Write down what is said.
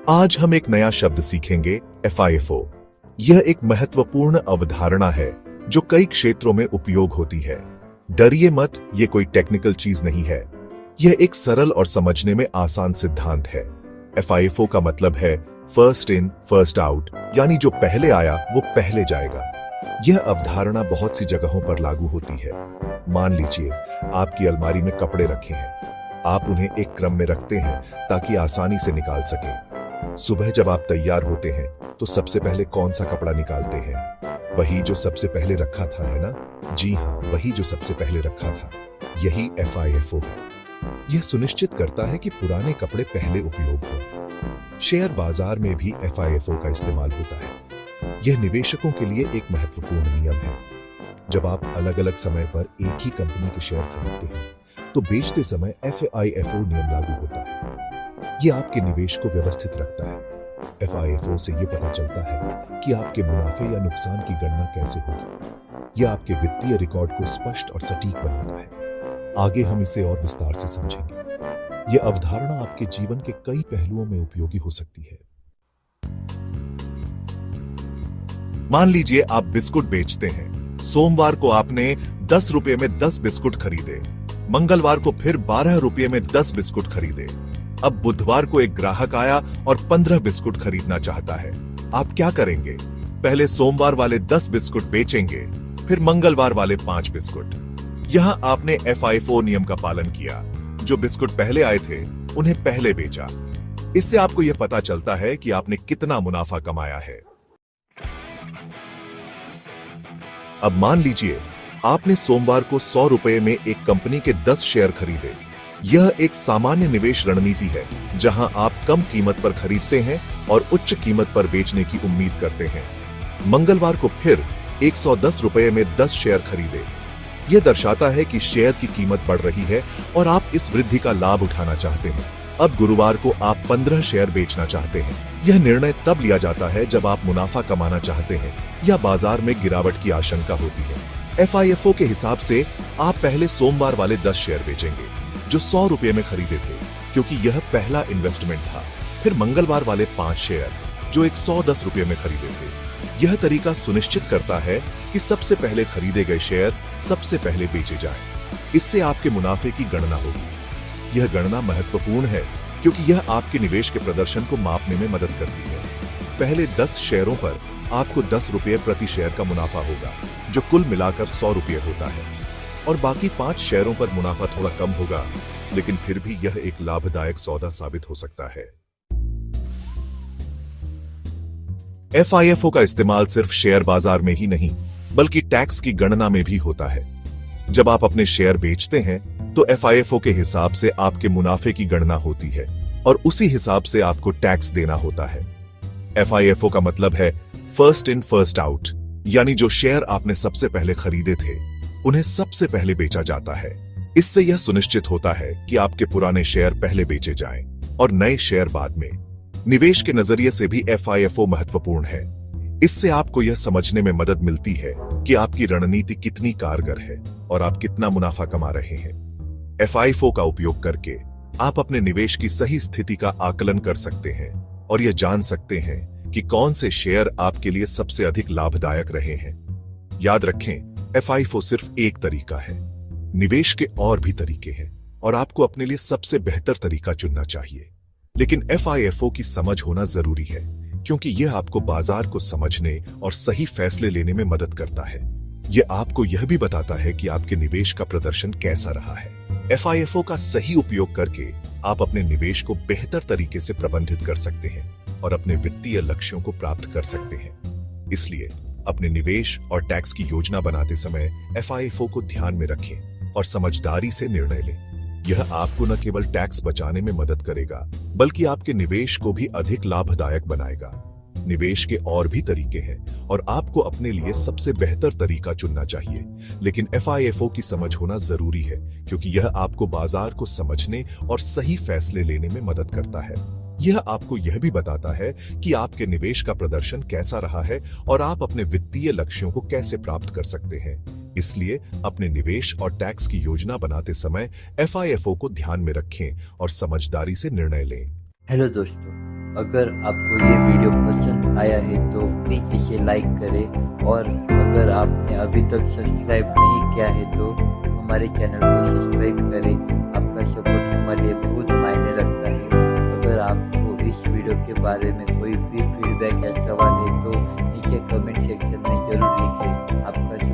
आज हम एक नया शब्द सीखेंगे, FIFO। यह एक महत्वपूर्ण अवधारणा है जो कई क्षेत्रों में उपयोग होती है। डरिए मत, ये कोई टेक्निकल चीज नहीं है। यह एक सरल और समझने में आसान सिद्धांत है। FIFO का मतलब है फर्स्ट इन फर्स्ट आउट, यानी जो पहले आया वो पहले जाएगा। यह अवधारणा बहुत सी जगहों पर लागू होती है। मान लीजिए आपकी अलमारी में कपड़े रखे हैं। आप उन्हें एक क्रम में रखते हैं ताकि आसानी से निकाल सकें। सुबह जब आप तैयार होते हैं तो सबसे पहले कौन सा कपड़ा निकालते हैं? वही जो सबसे पहले रखा था, है ना? जी हाँ, वही जो सबसे पहले रखा था। यही FIFO है। यह सुनिश्चित करता है कि पुराने कपड़े पहले उपयोग हों। शेयर बाजार में भी FIFO का इस्तेमाल होता है। यह निवेशकों के लिए एक महत्वपूर्ण नियम है। जब आप अलग अलग समय पर एक ही कंपनी के शेयर खरीदते हैं तो बेचते समय FIFO नियम लागू होता है। यह आपके निवेश को व्यवस्थित रखता है। FIFO से यह पता चलता है कि आपके मुनाफे या नुकसान की गणना कैसे होगी। यह आपके वित्तीय रिकॉर्ड को स्पष्ट और सटीक बनाता है। आगे हम इसे और विस्तार से समझेंगे। यह अवधारणा आपके जीवन के कई पहलुओं में उपयोगी हो सकती है। मान लीजिए आप बिस्कुट बेचते हैं। सोमवार को आपने 10 रुपए में 10 बिस्कुट खरीदे। मंगलवार को फिर 12 रुपए में 10 बिस्कुट खरीदे। अब बुधवार को एक ग्राहक आया और 15 बिस्कुट खरीदना चाहता है। आप क्या करेंगे? पहले सोमवार वाले 10 बिस्कुट बेचेंगे, फिर मंगलवार वाले 5 बिस्कुट। यहां आपने FIFO नियम का पालन किया। जो बिस्कुट पहले आए थे उन्हें पहले बेचा। इससे आपको यह पता चलता है कि आपने कितना मुनाफा कमाया है। अब मान लीजिए आपने सोमवार को 100 रुपए में एक कंपनी के 10 शेयर खरीदे। यह एक सामान्य निवेश रणनीति है जहां आप कम कीमत पर खरीदते हैं और उच्च कीमत पर बेचने की उम्मीद करते हैं। मंगलवार को फिर 110 रुपए में 10 शेयर खरीदे। यह दर्शाता है कि शेयर की कीमत बढ़ रही है और आप इस वृद्धि का लाभ उठाना चाहते हैं। अब गुरुवार को आप 15 शेयर बेचना चाहते हैं। यह निर्णय तब लिया जाता है जब आप मुनाफा कमाना चाहते हैं या बाजार में गिरावट की आशंका होती है। FIFO के हिसाब से आप पहले सोमवार वाले 10 शेयर बेचेंगे जो 100 रुपए में खरीदे थे, क्योंकि यह पहला इन्वेस्टमेंट था। फिर मंगलवार वाले 5 शेयर जो 110 रुपए में खरीदे थे। यह तरीका सुनिश्चित करता है कि सबसे पहले खरीदे गए शेयर सबसे पहले बेचे जाएं। इससे आपके मुनाफे की गणना होगी। यह गणना महत्वपूर्ण है क्योंकि यह आपके निवेश के प्रदर्शन को मापने में मदद करती है। पहले 10 शेयरों पर आपको 10 रुपये प्रति शेयर का मुनाफा होगा, जो कुल मिलाकर 100 रुपये होता है। और बाकी 5 शेयरों पर मुनाफा थोड़ा कम होगा, लेकिन फिर भी यह एक लाभदायक सौदा साबित हो सकता है। FIFO का इस्तेमाल सिर्फ शेयर बाजार में ही नहीं, बल्कि टैक्स की गणना में भी होता है। जब आप अपने शेयर बेचते हैं तो FIFO के हिसाब से आपके मुनाफे की गणना होती है और उसी हिसाब से आपको टैक्स देना होता है। FIFO का मतलब है फर्स्ट इन फर्स्ट आउट, यानी जो शेयर आपने सबसे पहले खरीदे थे उन्हें सबसे पहले बेचा जाता है। इससे यह सुनिश्चित होता है कि आपके पुराने शेयर पहले बेचे जाएं और नए शेयर बाद में। निवेश के नजरिए से भी FIFO महत्वपूर्ण है। इससे आपको यह समझने में मदद मिलती है कि आपकी रणनीति कितनी कारगर है और आप कितना मुनाफा कमा रहे हैं। FIFO का उपयोग करके आप अपने निवेश की सही स्थिति का आकलन कर सकते हैं और यह जान सकते हैं कि कौन से शेयर आपके लिए सबसे अधिक लाभदायक रहे हैं। याद रखें, FIFO सिर्फ एक तरीका है। निवेश के और भी तरीके हैं और आपको अपने लिए सबसे बेहतर तरीका चुनना चाहिए। लेकिन FIFO की समझ होना जरूरी है, क्योंकि यह आपको बाजार को समझने और सही फैसले लेने में मदद करता है। यह आपको यह भी बताता है कि आपके निवेश का प्रदर्शन कैसा रहा है। FIFO का सही उपयोग करके आप अपने निवेश को बेहतर तरीके से प्रबंधित कर सकते हैं और अपने वित्तीय लक्ष्यों को प्राप्त कर सकते हैं। इसलिए अपने निवेश और टैक्स की योजना बनाते समय FIFO को ध्यान में रखें और समझदारी से निर्णय लें। यह आपको न केवल टैक्स बचाने में मदद करेगा, बल्कि आपके निवेश को भी अधिक लाभदायक बनाएगा। निवेश के और भी तरीके हैं और आपको अपने लिए सबसे बेहतर तरीका चुनना चाहिए, लेकिन FIFO की समझ होना जरूरी है, क्योंकि यह आपको बाजार को समझने और सही फैसले लेने में मदद करता है। यह आपको यह भी बताता है कि आपके निवेश का प्रदर्शन कैसा रहा है और आप अपने वित्तीय लक्ष्यों को कैसे प्राप्त कर सकते हैं। इसलिए अपने निवेश और टैक्स की योजना बनाते समय FIFO को ध्यान में रखें और समझदारी से निर्णय लें। हेलो दोस्तों, अगर आपको ये वीडियो पसंद आया है तो प्लीज़ इसे लाइक करें, और अगर आपने अभी तक सब्सक्राइब नहीं किया है तो हमारे चैनल को सब्सक्राइब करें। आपका सपोर्ट हमारे लिए बहुत मायने रखता है। अगर आपको इस वीडियो के बारे में कोई भी फीडबैक या सवाल है तो नीचे कमेंट सेक्शन में ज़रूर लिखें। आपका